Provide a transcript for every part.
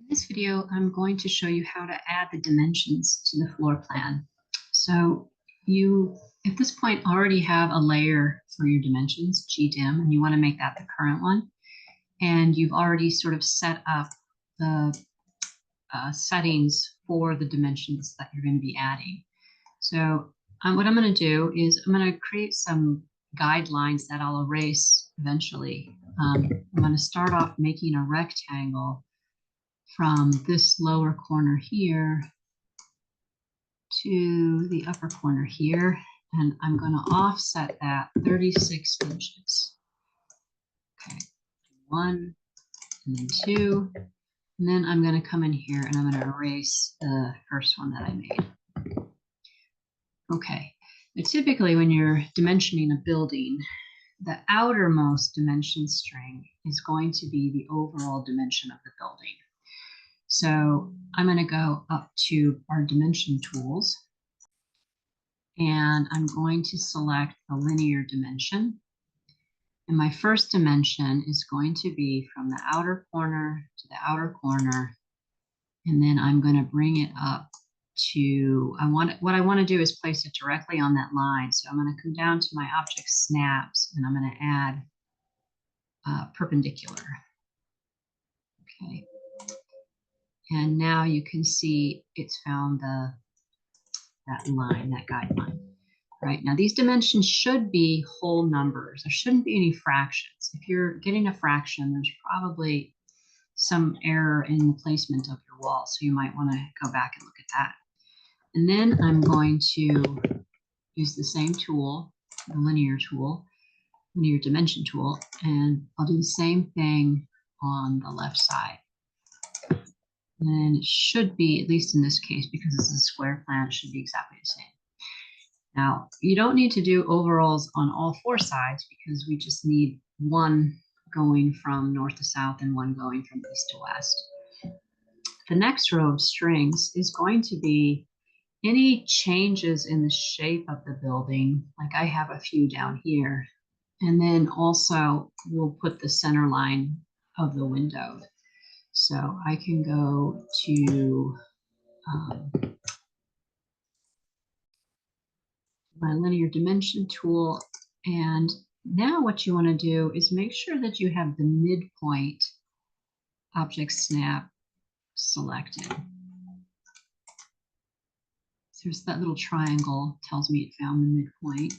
In this video, I'm going to show you how to add the dimensions to the floor plan. So you, at this point, already have a layer for your dimensions, GDIM, and you want to make that the current one. And you've already sort of set up the settings for the dimensions that you're going to be adding. So what I'm going to do is I'm going to create some guidelines that I'll erase eventually. I'm going to start off making a rectangle from this lower corner here to the upper corner here, and I'm going to offset that 36 inches. Okay, 1 and then 2, and then I'm going to come in here and I'm going to erase the first one that I made. Okay, now typically when you're dimensioning a building, the outermost dimension string is going to be the overall dimension of the building. So I'm going to go up to our dimension tools, and I'm going to select the linear dimension. And my first dimension is going to be from the outer corner to the outer corner. And then I'm going to bring it up to, what I want to do is place it directly on that line. So I'm going to come down to my object snaps, and I'm going to add perpendicular. Okay. And now you can see it's found that line, that guideline. Right, now these dimensions should be whole numbers. There shouldn't be any fractions. If you're getting a fraction, there's probably some error in the placement of your wall. So you might want to go back and look at that. And then I'm going to use the same tool, the linear tool, linear dimension tool, and I'll do the same thing on the left side. And it should be, at least in this case, because this is a square plan, it should be exactly the same. Now, you don't need to do overalls on all 4 sides because we just need one going from north to south and one going from east to west. The next row of strings is going to be any changes in the shape of the building, like I have a few down here. And then also we'll put the center line of the window. So I can go to my linear dimension tool, and now what you want to do is make sure that you have the midpoint object snap selected. So there's that little triangle, tells me it found the midpoint.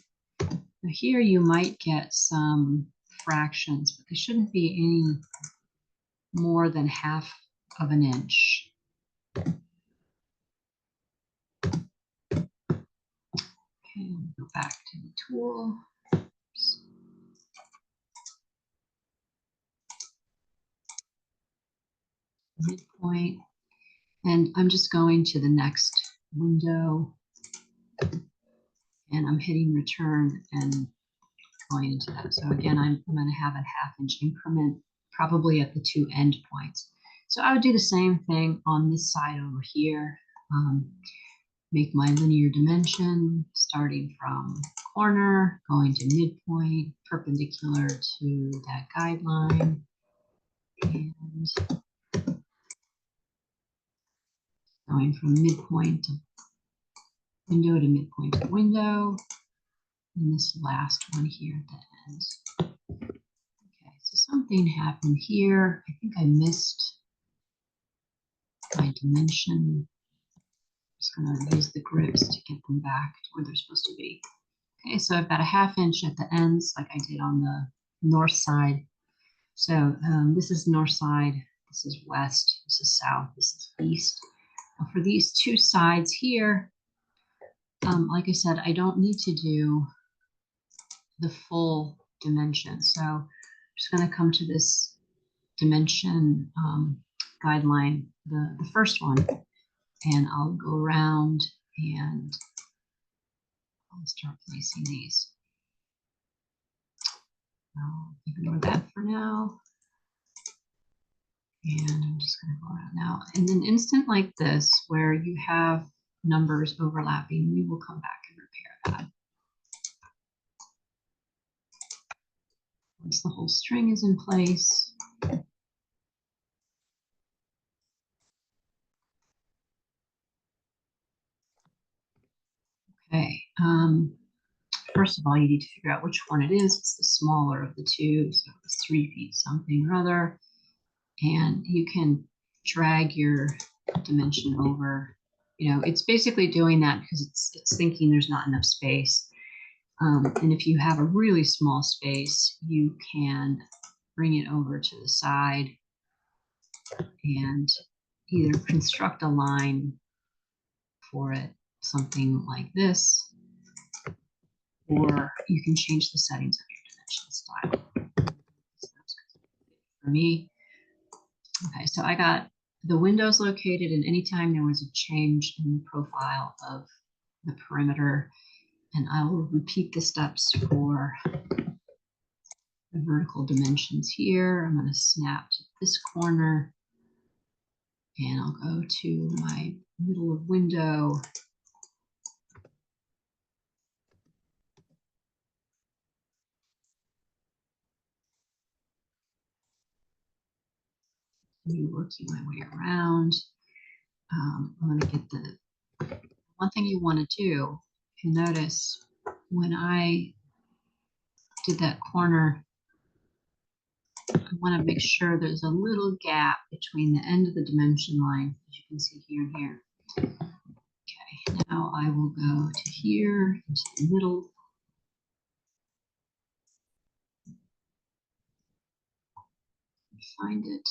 Now here you might get some fractions, but they shouldn't be any more than ½ of an inch. Okay, go back to the tool. Oops. Midpoint, and I'm just going to the next window, and I'm hitting return and going into that. So again, I'm going to have a ½ inch increment, probably at the 2 end points. So I would do the same thing on this side over here. Make my linear dimension starting from corner, going to midpoint, perpendicular to that guideline, and going from midpoint to window to midpoint to window, and this last one here at the end. Okay, so something happened here. I think I missed my dimension. I'm just going to use the grips to get them back to where they're supposed to be. Okay, so I've got a ½ inch at the ends, like I did on the north side. So this is north side, this is west, this is south, this is east. Now for these 2 sides here, like I said, I don't need to do the full dimension. So I'm just going to come to this dimension guideline, the first one, and I'll go around and I'll start placing these. I'll ignore that for now. And I'm just going to go around now. In an instant like this, where you have numbers overlapping, we will come back and repair that. Once the whole string is in place, Okay. First of all, you need to figure out which one it is. It's the smaller of the two, so it's 3 feet something or other. And you can drag your dimension over. You know, it's basically doing that because it's thinking there's not enough space. And if you have a really small space, you can bring it over to the side and either construct a line for it, something like this, or you can change the settings of your dimension style. For me, okay, so I got the windows located, and anytime there was a change in the profile of the perimeter, and I will repeat the steps for the vertical dimensions here. I'm going to snap to this corner, and I'll go to my middle of window. And working my way around. I'm going to get the one thing you want to do. If you notice, when I did that corner, I want to make sure there's a little gap between the end of the dimension line, as you can see here and here. Okay, now I will go to here, into the middle. Find it.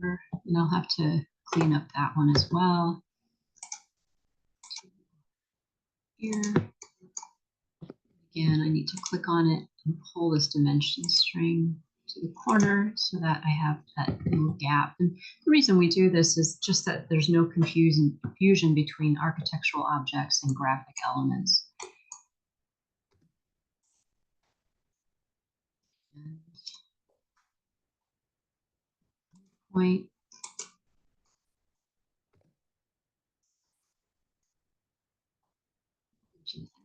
And I'll have to clean up that one as well. Here. Again, I need to click on it and pull this dimension string to the corner so that I have that little gap. And the reason we do this is just that there's no confusion between architectural objects and graphic elements. Point.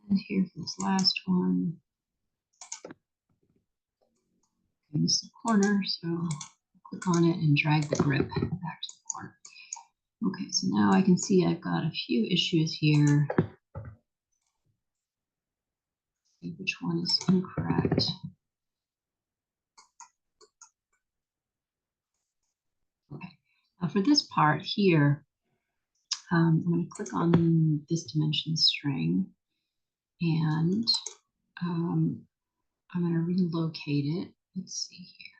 And here for this last one. Okay, this is the corner, so I'll click on it and drag the grip back to the corner. Okay, so now I can see I've got a few issues here. See which one is incorrect. Okay, now for this part here, I'm going to click on this dimension string, and I'm going to relocate it. Let's see here.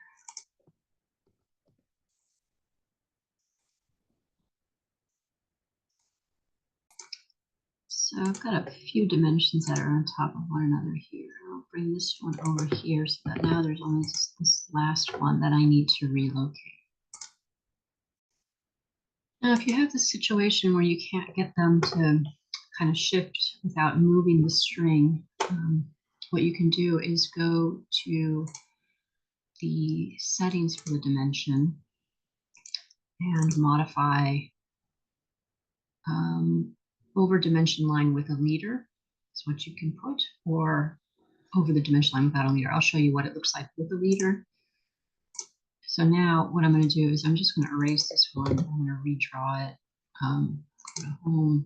So I've got a few dimensions that are on top of one another here. I'll bring this one over here so that now there's only this last one that I need to relocate. Now, if you have the situation where you can't get them to kind of shift without moving the string, what you can do is go to the settings for the dimension and modify over dimension line with a leader is what you can put, or over the dimension line without a leader. I'll show you what it looks like with a leader. So now what I'm going to do is I'm just going to erase this one. I'm going to redraw it. Go to home,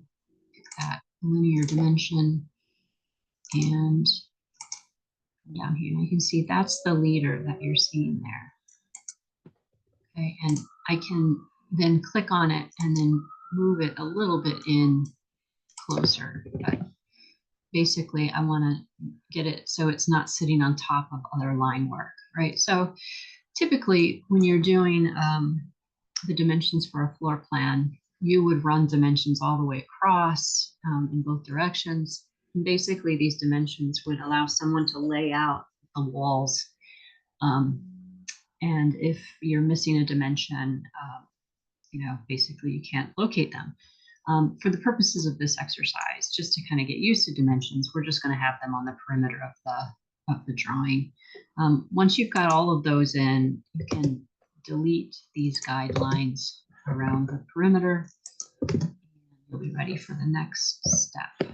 pick that linear dimension, and down here. And you can see that's the leader that you're seeing there. Okay, and I can then click on it and then move it a little bit in closer. But basically, I want to get it so it's not sitting on top of other line work, right? So typically, when you're doing the dimensions for a floor plan, you would run dimensions all the way across in both directions. And basically, these dimensions would allow someone to lay out the walls. And if you're missing a dimension, you know, basically you can't locate them. For the purposes of this exercise, just to kind of get used to dimensions, we're just going to have them on the perimeter of the drawing. Once you've got all of those in, you can delete these guidelines around the perimeter. You'll be ready for the next step.